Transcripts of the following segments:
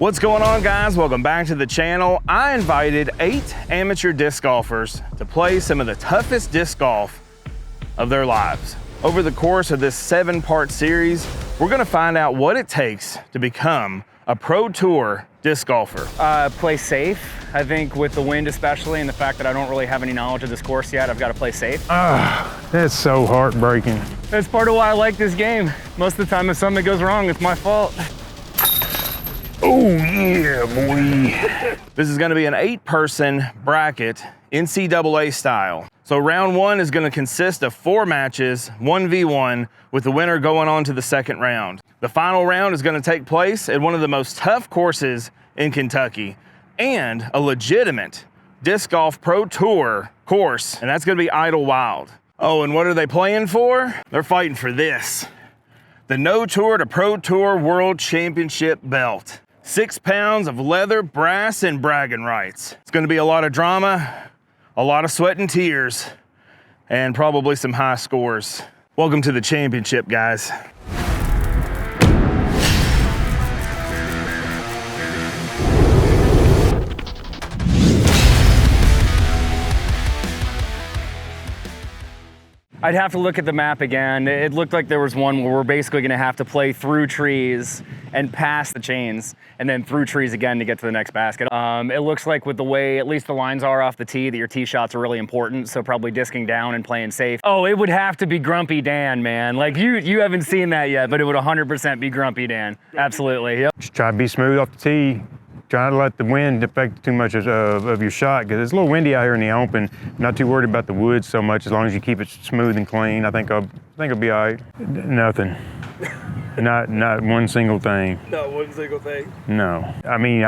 What's going on, guys? Welcome back to the channel. I invited 8 amateur disc golfers to play some of the toughest disc golf of their lives. Over the course of this 7-part series, we're gonna find out what it takes to become a pro tour disc golfer. Play safe. I think with the wind especially, and the fact that I don't really have any knowledge of this course yet, I've got to play safe. That's so heartbreaking. That's part of why I like this game. Most of the time if something goes wrong, it's my fault. Oh yeah, boy. This is gonna be an 8-person bracket, NCAA style. So round 1 is gonna consist of 4 matches, 1v1, with the winner going on to the second round. The final round is gonna take place at one of the most tough courses in Kentucky, and a legitimate disc golf pro tour course, and that's gonna be Idlewild. Oh, and what are they playing for? They're fighting for this, the No Tour to Pro Tour World Championship belt. 6 pounds of leather, brass, and bragging rights. It's gonna be a lot of drama, a lot of sweat and tears, and probably some high scores. Welcome to the championship, guys. I'd have to look at the map again. It looked like there was one where we're basically gonna have to play through trees and past the chains, and then through trees again to get to the next basket. It looks like with the way at least the lines are off the tee, that your tee shots are really important, so probably disking down and playing safe. Oh, it would have to be Grumpy Dan, man. Like you haven't seen that yet, but it would 100% be Grumpy Dan. Absolutely, yep. Just try to be smooth off the tee. Try not to let the wind affect too much of your shot, because it's a little windy out here in the open. Not too worried about the woods so much, as long as you keep it smooth and clean. I think I'll be all right. Nothing. Not one single thing. Not one single thing? No. I mean,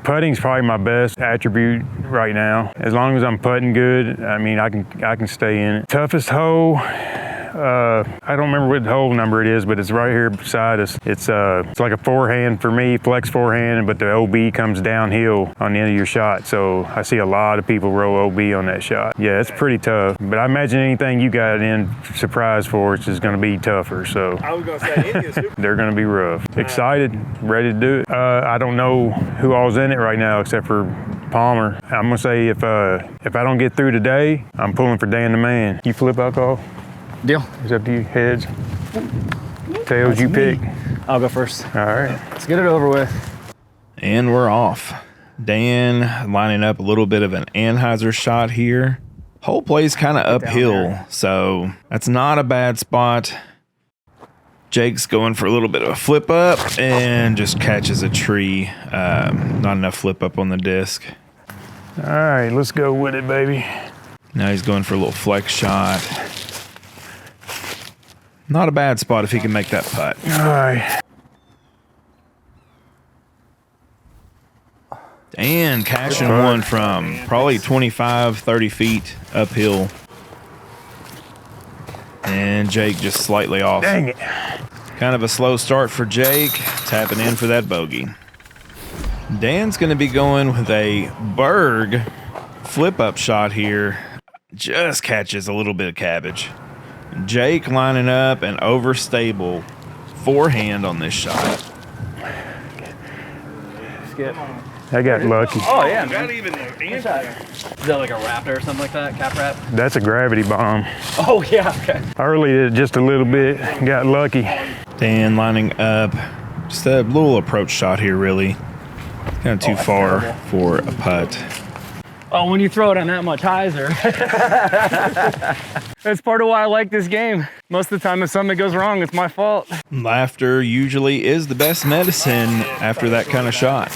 putting's probably my best attribute right now. As long as I'm putting good, I mean, I can stay in it. Toughest hole, I don't remember what hole number it is, but it's right here beside us. It's like a forehand for me, flex forehand, but the OB comes downhill on the end of your shot. So I see a lot of people roll OB on that shot. Yeah, it's pretty tough. But I imagine anything you got in surprise for us is going to be tougher. So I was going to say, they're going to be rough. Excited, ready to do it. I don't know who all's in it right now except for Palmer. I'm going to say if I don't get through today, I'm pulling for Dan the Man. You flip alcohol? Deal. It's up to you. Heads, tails, you pick. I'll go first. All right. Let's get it over with. And we're off. Dan lining up a little bit of an Anheuser shot here. Whole play's kind of uphill, so that's not a bad spot. Jake's going for a little bit of a flip up and just catches a tree. Not enough flip up on the disc. All right, let's go with it, baby. Now he's going for a little flex shot. Not a bad spot if he can make that putt. All right. And cashing one from probably 25, 30 feet uphill. And Jake just slightly off. Dang it. Kind of a slow start for Jake, tapping in for that bogey. Dan's going to be going with a Berg flip-up shot here. Just catches a little bit of cabbage. Jake lining up an overstable forehand on this shot. Skip. I got lucky. Oh yeah, man. Not even Is that like a Raptor or something like that? Cap wrap? That's a gravity bomb. Oh yeah, okay. I really did just a little bit. Got lucky. Dan lining up just a little approach shot here, really. Kind of too far for a putt. Oh, when you throw it on that much hyzer. That's part of why I like this game. Most of the time if something goes wrong, it's my fault. Laughter usually is the best medicine after that kind of shot.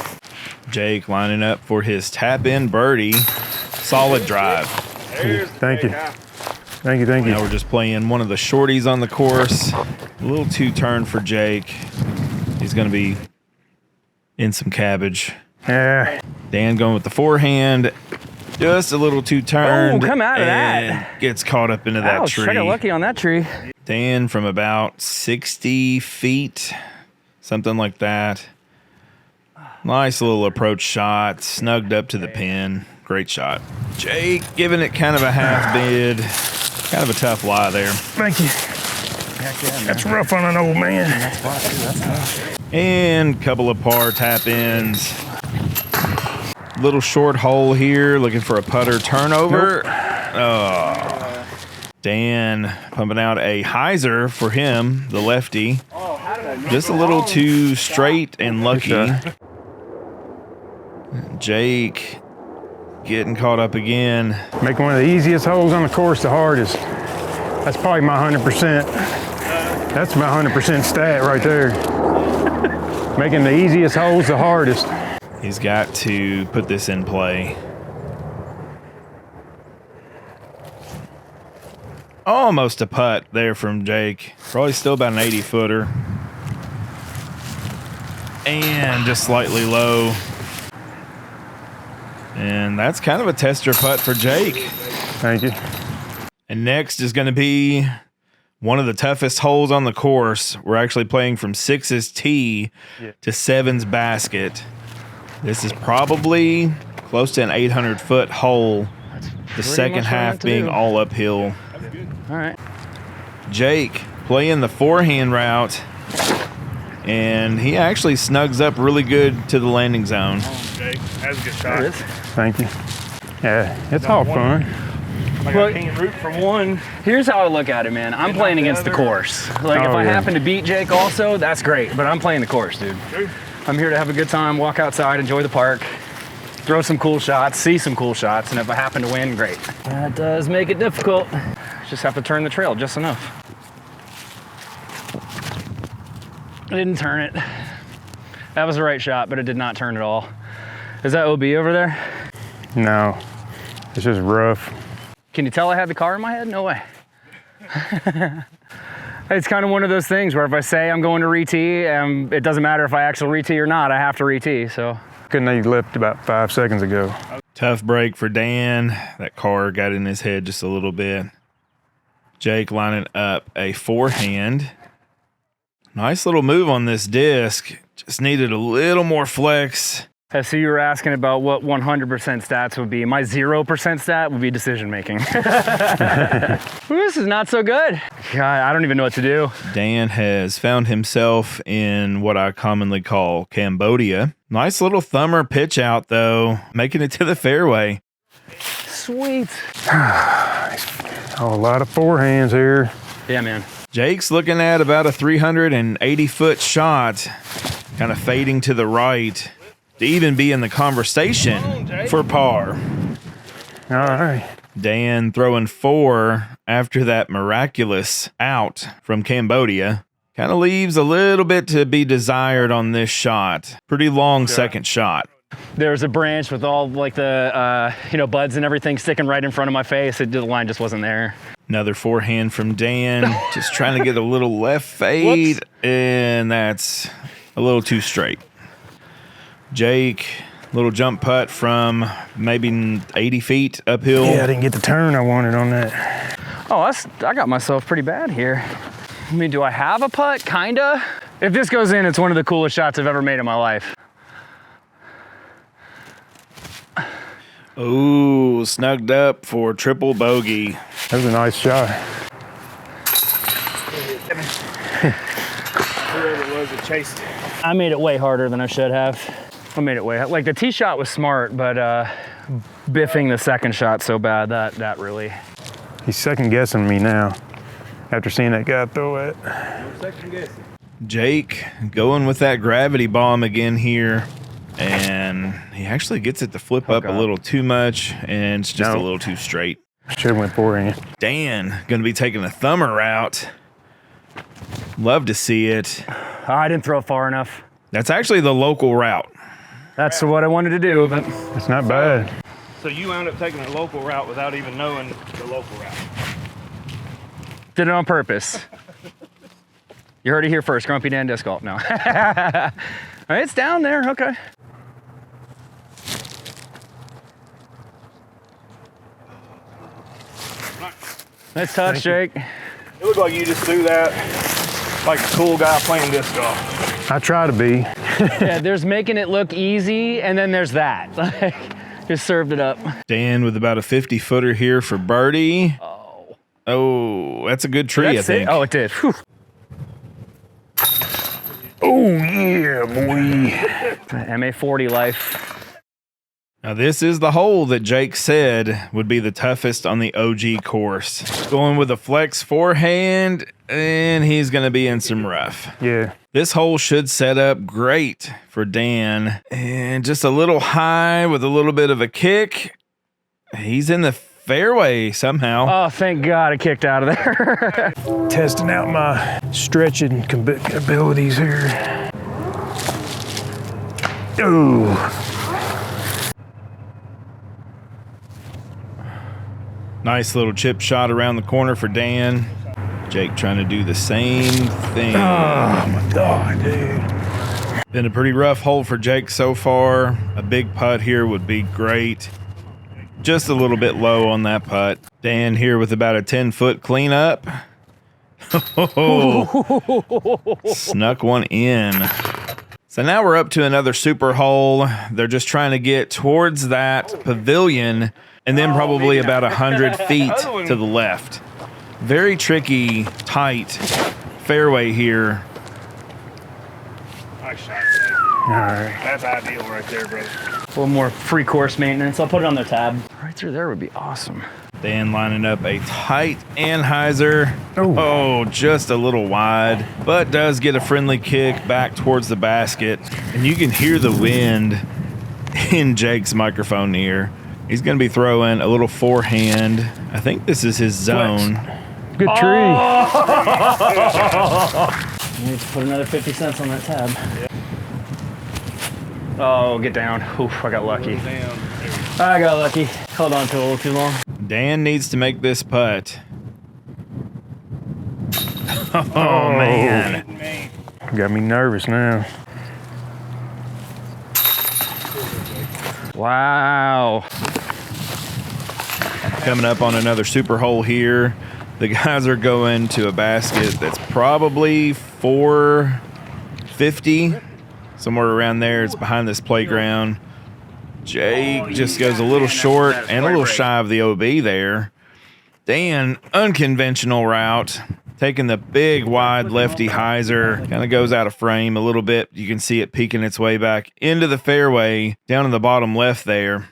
Jake lining up for his tap-in birdie. Solid drive. Thank you. Thank you, thank you. Now we're just playing one of the shorties on the course. A little two-turn for Jake. He's going to be in some cabbage. Yeah. Dan going with the forehand. Just a little two-turned. Oh, come out of that. Gets caught up into that tree. I got lucky on that tree. Dan from about 60 feet, something like that. Nice little approach shot, snugged up to the pin. Great shot. Jake giving it kind of a half bid. Kind of a tough lie there. Thank you. Heck yeah, man. That's rough on an old man. That's flat, too. That's tough. And couple of par tap ins. Little short hole here, looking for a putter turnover. Oh. Dan pumping out a hyzer for him, the lefty. Just a little too straight and lucky. Jake getting caught up again. Make one of the easiest holes on the course the hardest. That's probably my 100%. That's my 100% stat right there. Making the easiest holes the hardest. He's got to put this in play. Almost a putt there from Jake. Probably still about an 80-footer. And just slightly low. And that's kind of a tester putt for Jake. Thank you. And next is going to be one of the toughest holes on the course. We're actually playing from 6's tee to 7's basket. This is probably close to an 800-foot hole. The second half being all uphill. All right. Jake playing the forehand route, and he actually snugs up really good to the landing zone. Jake, that's a good shot. Thank you. Yeah, it's all fun. Well, I can't root for one. Here's how I look at it, man. I'm playing against the course. Like, if I happen to beat Jake also, that's great. But I'm playing the course, dude. True. I'm here to have a good time, walk outside, enjoy the park, throw some cool shots, see some cool shots, and if I happen to win, great. That does make it difficult. Just have to turn the trail just enough. I didn't turn it. That was the right shot, but it did not turn at all. Is that OB over there? No, it's just rough. Can you tell I had the car in my head? No way. It's kind of one of those things where if I say I'm going to re-tee, it doesn't matter if I actually re-tee or not, I have to re-tee, so. Couldn't have left about 5 seconds ago. Tough break for Dan. That car got in his head just a little bit. Jake lining up a forehand. Nice little move on this disc. Just needed a little more flex. So you were asking about what 100% stats would be. My 0% stat would be decision making. This is not so good. God, I don't even know what to do. Dan has found himself in what I commonly call Cambodia. Nice little thumber pitch out, though, making it to the fairway. Sweet. Oh, a lot of forehands here. Yeah, man. Jake's looking at about a 380-foot shot, kind of fading to the right to even be in the conversation for par. All right. Dan throwing 4 after that miraculous out from Cambodia. Kind of leaves a little bit to be desired on this shot. Pretty long second shot. There's a branch with all like the buds and everything sticking right in front of my face. The line just wasn't there. Another forehand from Dan, just trying to get a little left fade, and that's a little too straight. Jake, little jump putt from maybe 80 feet uphill. Yeah, I didn't get the turn I wanted on that. Oh, I got myself pretty bad here. I mean, do I have a putt? Kinda. If this goes in, it's one of the coolest shots I've ever made in my life. Ooh, snugged up for triple bogey. That was a nice shot. Whoever it was that chased it. I made it way harder than I should have. I made it way, like the tee shot was smart, but biffing the second shot so bad, that really. He's second guessing me now after seeing that guy throw it. Second guessing. Jake going with that gravity bomb again here. And he actually gets it to flip up a little too much, and it's just a little too straight. Should have went forehand. Dan going to be taking a thumber route. Love to see it. I didn't throw it far enough. That's actually the local route. That's what I wanted to do, but It's not bad. So you wound up taking a local route without even knowing the local route. did it on purpose. You heard it here first, Grumpy Dan Disc Golf. No. It's down there, okay. Nice touch, Jake. It looked like you just threw that like a cool guy playing disc golf. I try to be. Yeah, there's making it look easy, and then there's that. Like, just served it up. Dan with about a 50-footer here for birdie. Oh, that's a good tree, I think. Oh, it did. Whew. Oh yeah, boy. MA40 life. Now this is the hole that Jake said would be the toughest on the OG course. Going with a flex forehand, and he's gonna be in some rough. Yeah. This hole should set up great for Dan. And just a little high with a little bit of a kick. He's in the fairway somehow. Oh, thank God it kicked out of there. Testing out my stretching abilities here. Ooh. Nice little chip shot around the corner for Dan. Jake trying to do the same thing. Oh my God, dude. Been a pretty rough hole for Jake so far. A big putt here would be great. Just a little bit low on that putt. Dan here with about a 10-foot cleanup. Snuck one in. So now we're up to another super hole. They're just trying to get towards that pavilion and then probably about 100 feet to the left. Very tricky, tight fairway here. Nice shot, man. All right. That's ideal right there, brother. A little more free course maintenance. I'll put it on their tab. Right through there would be awesome. Dan lining up a tight Anheuser. Oh, just a little wide, but does get a friendly kick back towards the basket. And you can hear the wind in Jake's microphone here. He's going to be throwing a little forehand. I think this is his zone. Good tree. I need to put another 50 cents on that tab. Oh, get down. Oof, I got lucky. I got lucky. Held on to it a little too long. Dan needs to make this putt. Oh, man. Got me nervous now. Wow. Coming up on another super hole here. The guys are going to a basket that's probably 450, somewhere around there. It's behind this playground. Jake just goes a little short and a little shy of the OB there. Dan, unconventional route, taking the big wide lefty hyzer, kind of goes out of frame a little bit. You can see it peeking its way back into the fairway, down in the bottom left there.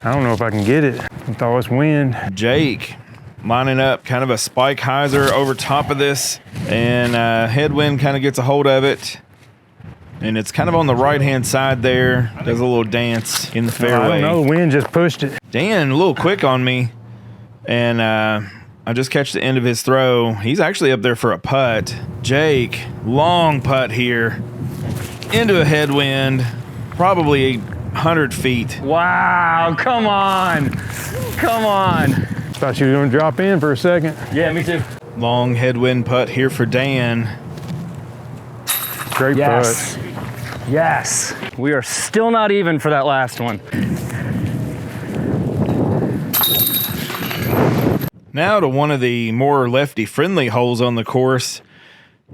I don't know if I can get it with all this wind. Jake lining up kind of a spike hyzer over top of this, and headwind kind of gets a hold of it. And it's kind of on the right-hand side there. Does a little dance in the fairway. I don't know, the wind just pushed it. Dan, a little quick on me. And I just catch the end of his throw. He's actually up there for a putt. Jake, long putt here. Into a headwind, probably 100 feet. Wow, come on. Come on. Thought you were gonna drop in for a second. Yeah, me too. Long headwind putt here for Dan. Great Yes. putt. Yes. We are still not even for that last one. Now to one of the more lefty-friendly holes on the course.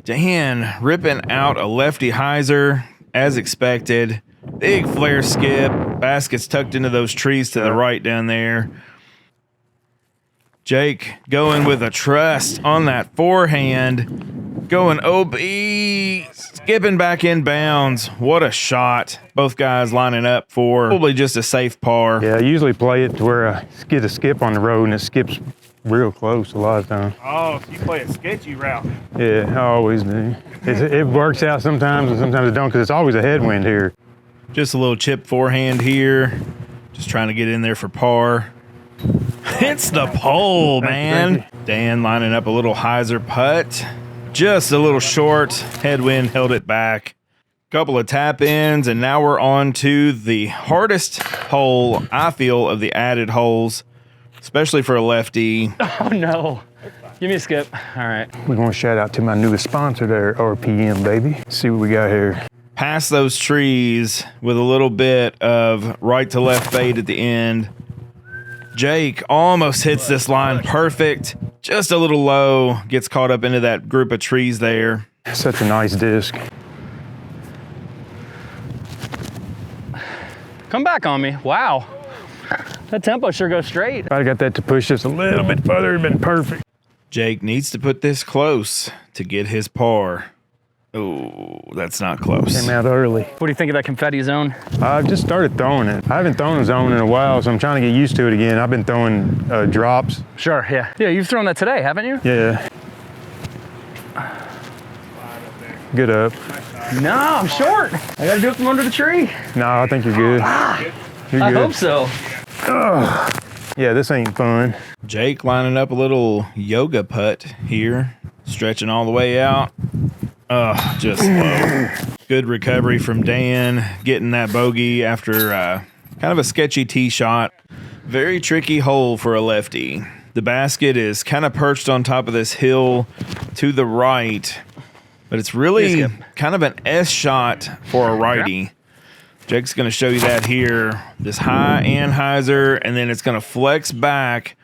Dan ripping out a lefty hyzer, as expected. Big flare skip. Basket's tucked into those trees to the right down there. Jake going with a trust on that forehand. Going OB. Skipping back in bounds. What a shot. Both guys lining up for probably just a safe par. Yeah, I usually play it to where I get a skip on the road and it skips real close a lot of times. Oh, so you play a sketchy route. Yeah, I always do. It works out sometimes and sometimes it don't because it's always a headwind here. Just a little chip forehand here. Just trying to get in there for par. Hits the pole, man. Dan lining up a little hyzer putt. Just a little short. Headwind held it back. Couple of tap ins, and now we're on to the hardest hole, I feel, of the added holes, especially for a lefty. Oh no. Give me a skip. All right. We're going to shout out to my newest sponsor there, RPM, baby. See what we got here. Past those trees with a little bit of right to left fade at the end. Jake almost hits this line perfect. Just a little low. Gets caught up into that group of trees there. Such a nice disc. Come back on me. Wow. That tempo sure goes straight. If I got that to push just a little bit further, it'd been perfect. Jake needs to put this close to get his par. Oh, that's not close. Came out early. What do you think of that confetti zone? I've just started throwing it. I haven't thrown a zone in a while, so I'm trying to get used to it again. I've been throwing drops. Sure, yeah. Yeah, you've thrown that today, haven't you? Yeah. Good up. No, I'm short. I gotta do it from under the tree. No, I think you're good. You're I good. hope so. Yeah, this ain't fun. Jake lining up a little yoga putt here, stretching all the way out. Just low. Good recovery from Dan, getting that bogey after kind of a sketchy tee shot. Very tricky hole for a lefty. The basket is kind of perched on top of this hill to the right, but it's really kind of an S shot for a righty. Jake's going to show you that here. This high anhyzer, and then it's going to flex back.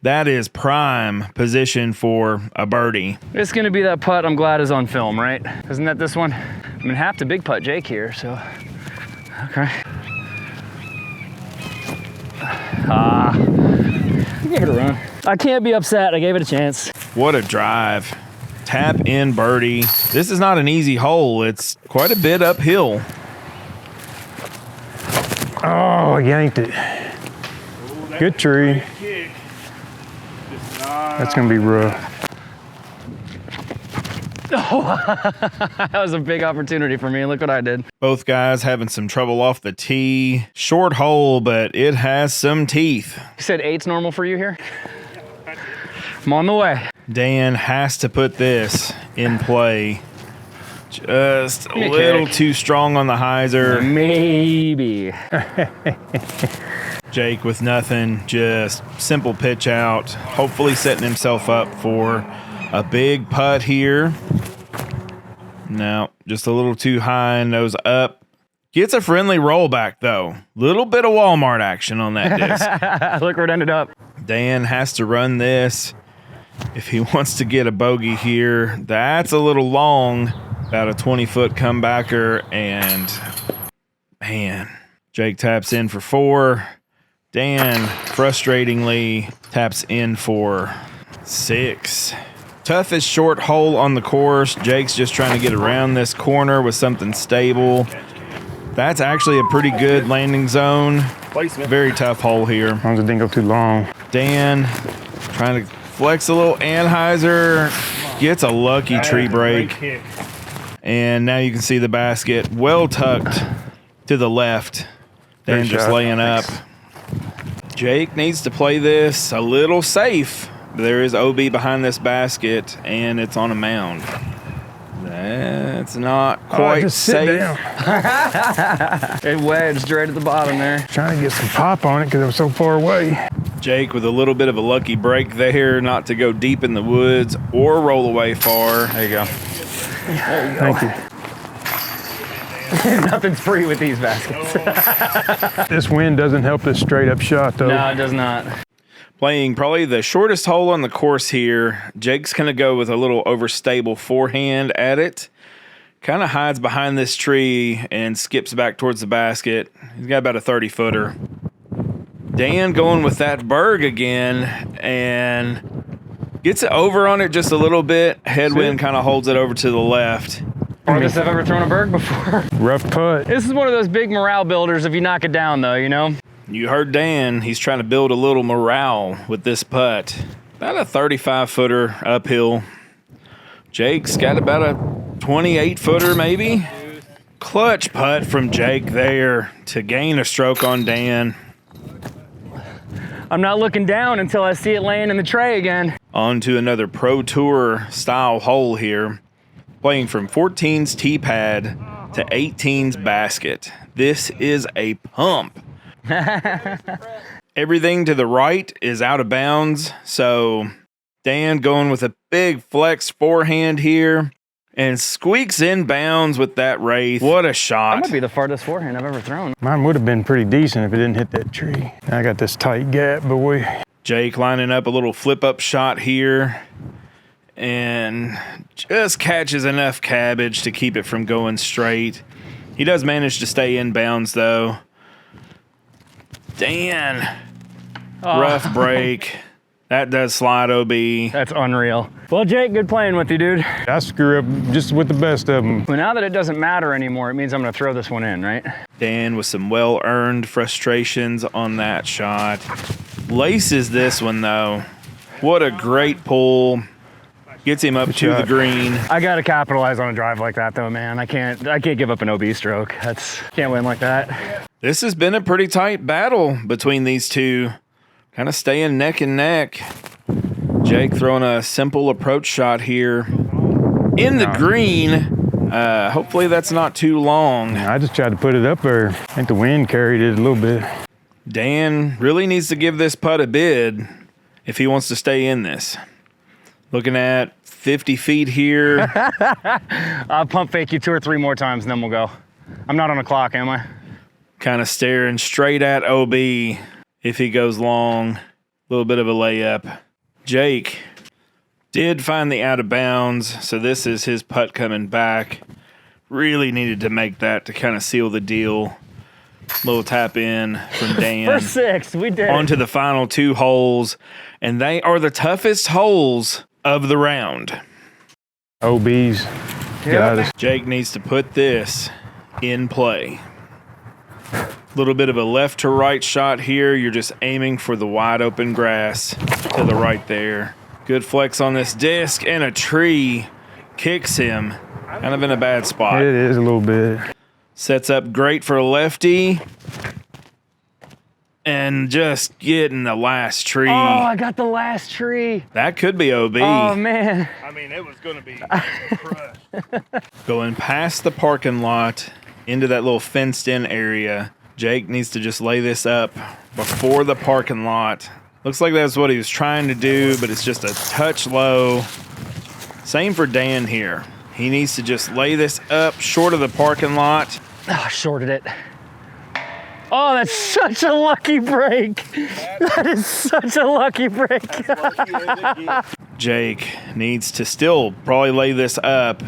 That is prime position for a birdie. It's gonna be that putt I'm glad is on film, right? Isn't that this one? I'm gonna have to big putt Jake here, so. Okay. Give it a run. I can't be upset, I gave it a chance. What a drive. Tap in birdie. This is not an easy hole. It's quite a bit uphill. Oh, I yanked it. Good tree. That's gonna be rough. That was a big opportunity for me. Look what I did. Both guys having some trouble off the tee. Short hole, but it has some teeth. You said 8's normal for you here? I'm on the way. Dan has to put this in play. Just a little too strong on the hyzer. Maybe. Jake with nothing, just simple pitch out. Hopefully setting himself up for a big putt here. No, just a little too high, nose up. Gets a friendly rollback though. Little bit of Walmart action on that disc. Look where it ended up. Dan has to run this if he wants to get a bogey here. That's a little long. About a 20-foot comebacker, and man, Jake taps in for 4. Dan, frustratingly, taps in for 6. Toughest short hole on the course. Jake's just trying to get around this corner with something stable. That's actually a pretty good landing zone. Very tough hole here. As long as it didn't go too long. Dan trying to flex a little anhyzer. Gets a lucky tree break. And now you can see the basket well tucked to the left. Dan just laying up. Jake needs to play this a little safe. There is OB behind this basket, and it's on a mound. That's not quite just safe. sit down. It wedged right at the bottom there. Trying to get some pop on it because it was so far away. Jake with a little bit of a lucky break there, not to go deep in the woods or roll away far. There you go. There you go. Thank you. Nothing's free with these baskets. This wind doesn't help this straight up shot though. No, it does not. Playing probably the shortest hole on the course here. Jake's going to go with a little overstable forehand at it. Kind of hides behind this tree and skips back towards the basket. He's got about a 30-footer. Dan going with that berg again and gets it over on it just a little bit. Headwind kind of holds it over to the left. Farthest I've ever thrown a berg before. Rough putt. This is one of those big morale builders if you knock it down though, you know? You heard Dan. He's trying to build a little morale with this putt. About a 35-footer uphill. Jake's got about a 28-footer maybe. Clutch putt from Jake there to gain a stroke on Dan. I'm not looking down until I see it laying in the tray again. On to another Pro Tour style hole here. Playing from 14's tee pad to 18's basket. This is a pump. Everything to the right is out of bounds, so Dan going with a big flex forehand here and squeaks in bounds with that wraith. What a shot. That might be the farthest forehand I've ever thrown. Mine would have been pretty decent if it didn't hit that tree. I got this tight gap, boy. Jake lining up a little flip up shot here and just catches enough cabbage to keep it from going straight. He does manage to stay in bounds though. Dan, rough break. That does slide, OB. That's unreal. Well, Jake, good playing with you, dude. I screw up just with the best of them. Well, now that it doesn't matter anymore, it means I'm gonna throw this one in, right? Dan with some well-earned frustrations on that shot. Laces this one, though. What a great pull. Gets him up to the green. I gotta capitalize on a drive like that, though, man. I can't give up an OB stroke. Can't win like that. This has been a pretty tight battle between these two. Kind of staying neck and neck. Jake throwing a simple approach shot here in the green. Hopefully that's not too long. I just tried to put it up there. I think the wind carried it a little bit. Dan really needs to give this putt a bid if he wants to stay in this. Looking at 50 feet here. I'll pump fake you 2 or 3 more times and then we'll go. I'm not on a clock, am I? Kind of staring straight at OB. If he goes long, a little bit of a layup. Jake did find the out of bounds, so this is his putt coming back. Really needed to make that to kind of seal the deal. Little tap in from Dan. For 6, we did. On to the final 2 holes, and they are the toughest holes of the round. OBs. Got us. Jake needs to put this in play. Little bit of a left to right shot here. You're just aiming for the wide open grass to the right there. Good flex on this disc, and a tree kicks him kind of in a bad spot. It is a little bit. Sets up great for a lefty. And just getting the last tree. Oh, I got the last tree. That could be OB. Oh, man. I mean, it was going to be crushed. Going past the parking lot into that little fenced-in area. Jake needs to just lay this up before the parking lot. Looks like that's what he was trying to do, but it's just a touch low. Same for Dan here. He needs to just lay this up short of the parking lot. Oh, shorted it. Oh, that's such a lucky break. That is such a lucky break. Jake needs to still probably lay this up.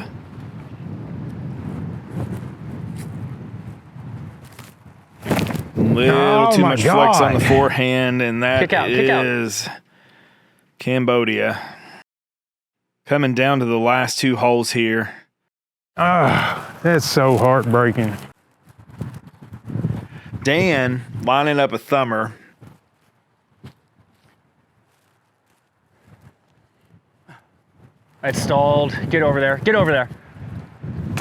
Little too much flex on the forehand, and that is Cambodia. Coming down to the last 2 holes here. Ah, that's so heartbreaking. Dan lining up a thumber. It stalled. Get over there. Get over there.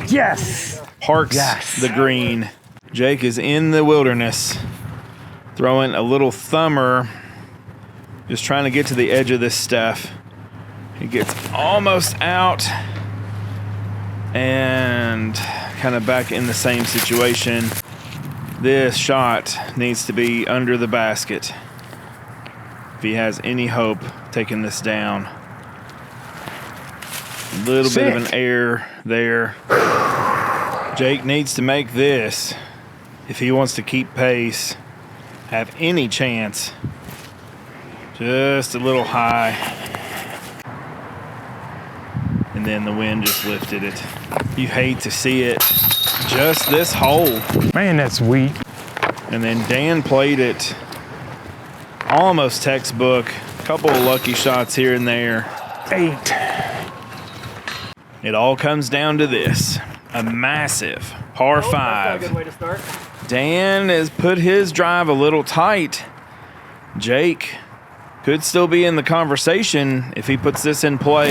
Yes. Parks the green. Jake is in the wilderness, throwing a little thumber, just trying to get to the edge of this stuff. He gets almost out and kind of back in the same situation. This shot needs to be under the basket if he has any hope taking this down. A little bit of an error there. Jake needs to make this if he wants to keep pace, have any chance. Just a little high. And then the wind just lifted it. You hate to see it. Just this hole. Man, that's weak. And then Dan played it almost textbook. Couple of lucky shots here and there. 8. It all comes down to this. A massive par 5. That's not a good way to start. Dan has put his drive a little tight. Jake could still be in the conversation if he puts this in play.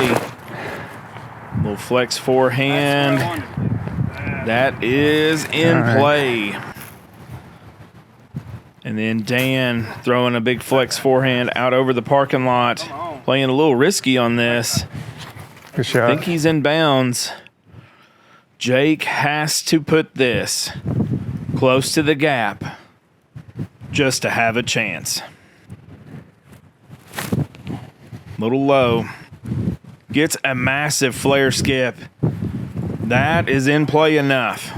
Little flex forehand. That is in play. And then Dan throwing a big flex forehand out over the parking lot. Playing a little risky on this. Good shot. I think he's in bounds. Jake has to put this close to the gap just to have a chance. Little low. Gets a massive flare skip. That is in play enough.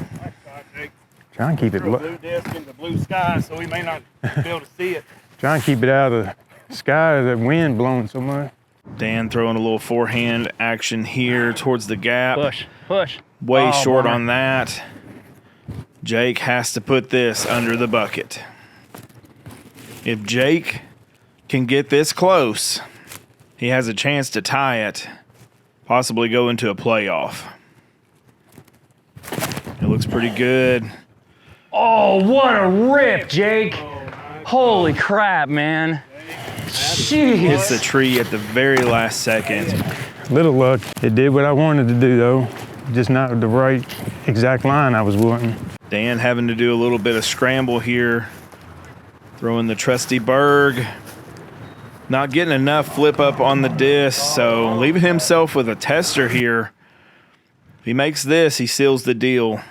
Try and keep it low. Blue disc in the blue sky, so we may not be able to see it. Try and keep it out of the sky. The wind blowing so much. Dan throwing a little forehand action here towards the gap. Push. Way short on that. Jake has to put this under the bucket. If Jake can get this close, he has a chance to tie it, possibly go into a playoff. It looks pretty good. Oh, what a rip, Jake. Holy crap, man. Jeez. Hits the tree at the very last second. Little luck. It did what I wanted to do, though. Just not the right exact line I was wanting. Dan having to do a little bit of scramble here. Throwing the trusty Berg. Not getting enough flip up on the disc, so leaving himself with a tester here. If he makes this, he seals the deal.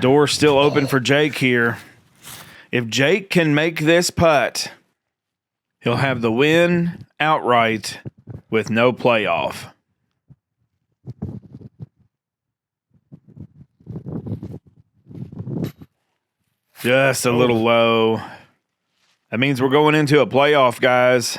Door still open for Jake here. If Jake can make this putt, he'll have the win outright with no playoff. Just a little low. That means we're going into a playoff, guys.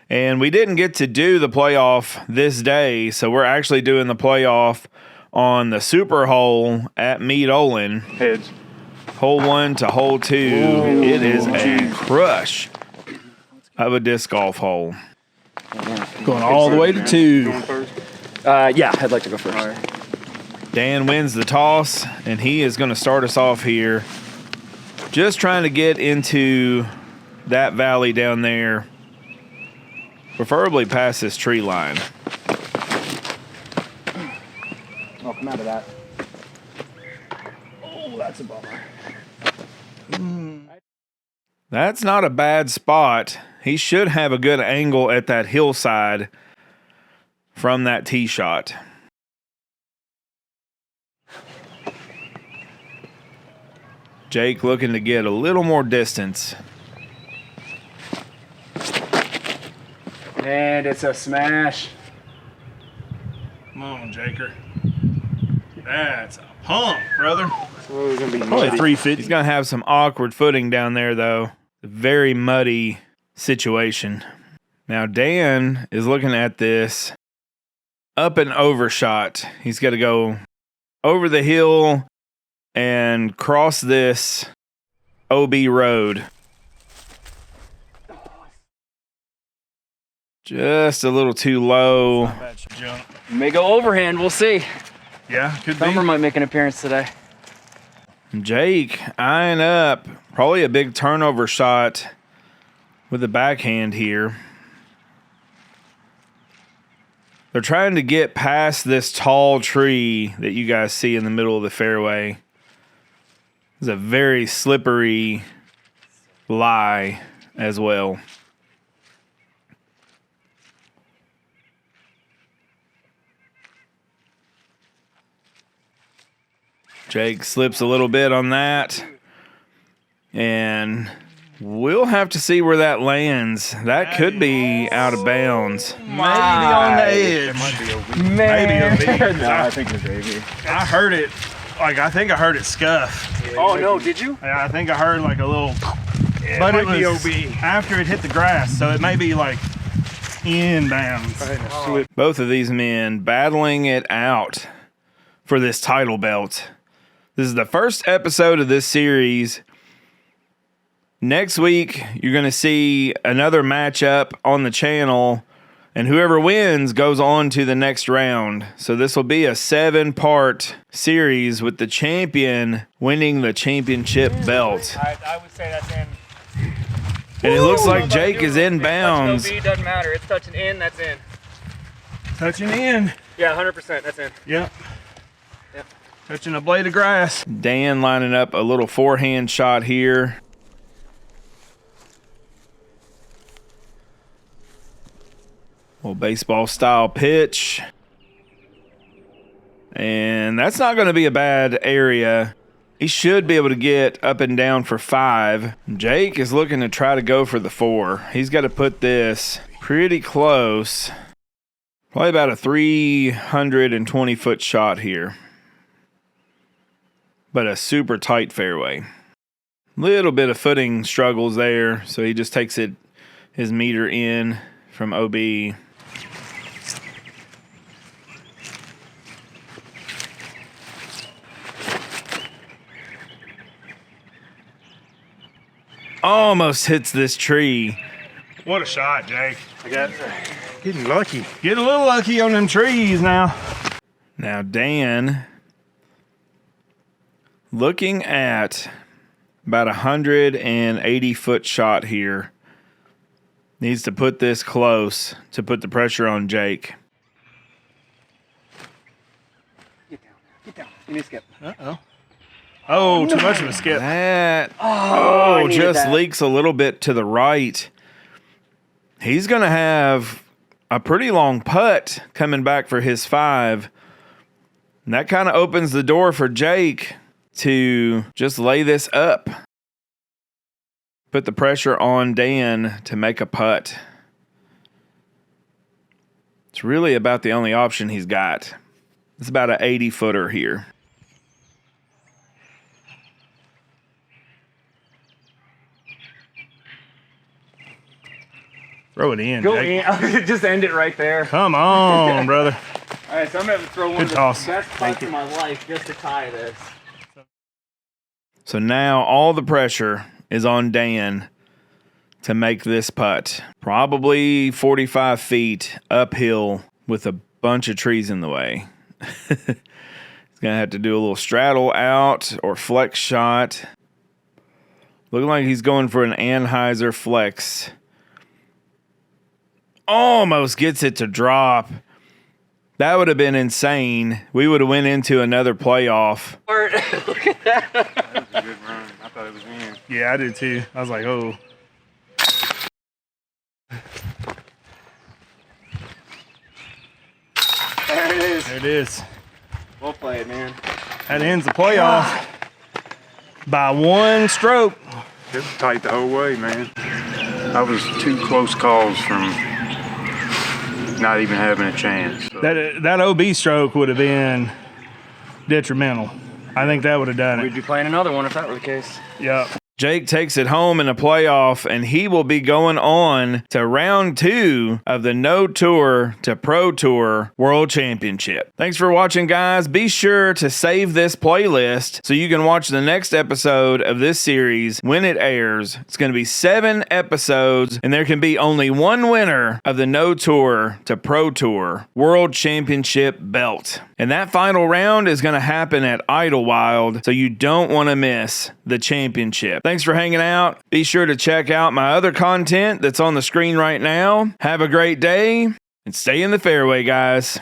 And we didn't get to do the playoff this day, so we're actually doing the playoff on the super hole at Mead Olin. Heads. Hole 1 to hole 2. It is a crush of a disc golf hole. Going all the way to 2. Yeah, I'd like to go first. Dan wins the toss, and he is going to start us off here. Just trying to get into that valley down there, preferably past this tree line. Oh, come out of that. Oh, that's a bummer. That's not a bad spot. He should have a good angle at that hillside from that tee shot. Jake looking to get a little more distance. And it's a smash. Come on, Jaker. That's a pump, brother. Probably 350. He's going to have some awkward footing down there, though. A very muddy situation. Now, Dan is looking at this up and over shot. He's got to go over the hill and cross this OB road. Just a little too low. May go overhand, we'll see. Yeah, could Thumber be. might make an appearance today. Jake eyeing up probably a big turnover shot with the backhand here. They're trying to get past this tall tree that you guys see in the middle of the fairway. It's a very slippery lie as well. Jake slips a little bit on that. And we'll have to see where that lands. That could be out of bounds. Maybe on the edge. Man. Maybe a No, I think it's gravy. I heard it. I think I heard it scuff. Oh, no, did you? Yeah, I think I heard like a little. But it was after it hit the grass, so it may be like inbounds. Both of these men battling it out for this title belt. This is the first episode of this series. Next week, you're going to see another matchup on the channel, and whoever wins goes on to the next round. So this will be a 7-part series with the champion winning the championship belt. I would say that's in. And it looks like Jake is in bounds. Touching OB doesn't matter. It's touching in, that's in. Touching in. Yeah, 100%, that's in. Yep. Touching a blade of grass. Dan lining up a little forehand shot here. Little baseball style pitch. And that's not going to be a bad area. He should be able to get up and down for 5. Jake is looking to try to go for the 4. He's got to put this pretty close. Probably about a 320-foot shot here. But a super tight fairway. Little bit of footing struggles there, so he just takes it his meter in from OB. almost hits this tree. What a shot, Jake. I got getting lucky. Get a little lucky on them trees now. Now Dan, looking at about 180-foot shot here, needs to put this close to put the pressure on Jake. Get down. You need to skip. Oh, too much of a skip. That I needed just that. leaks a little bit to the right. He's going to have a pretty long putt coming back for his 5. And that kind of opens the door for Jake to just lay this up. Put the pressure on Dan to make a putt. It's really about the only option he's got. It's about an 80-footer here. Throw it in, Go Jake. in. Just end it right there. Come on, brother. All right, so I'm going to throw one Good of the toss. best putts of my life just to tie this. So now all the pressure is on Dan to make this putt. Probably 45 feet uphill with a bunch of trees in the way. He's going to have to do a little straddle out or flex shot. Looking like he's going for an Anheuser flex. Almost gets it to drop. That would have been insane. We would have went into another playoff. Look at that. That was a good run. I thought it was in. Yeah, I did too. I was like, oh. There it is. There it is. Well played, man. That ends the playoff by 1 stroke. It was tight the whole way, man. I was 2 close calls from not even having a chance. So. That OB stroke would have been detrimental. I think that would have done We'd it. be playing another one if that were the case. Yep. Jake takes it home in a playoff, and he will be going on to round 2 of the No Tour to Pro Tour World Championship. Thanks for watching, guys. Be sure to save this playlist so you can watch the next episode of this series when it airs. It's going to be 7 episodes, and there can be only one winner of the No Tour to Pro Tour World Championship belt. And that final round is going to happen at Idlewild, so you don't want to miss the championship. Thanks for hanging out. Be sure to check out my other content that's on the screen right now. Have a great day and stay in the fairway, guys.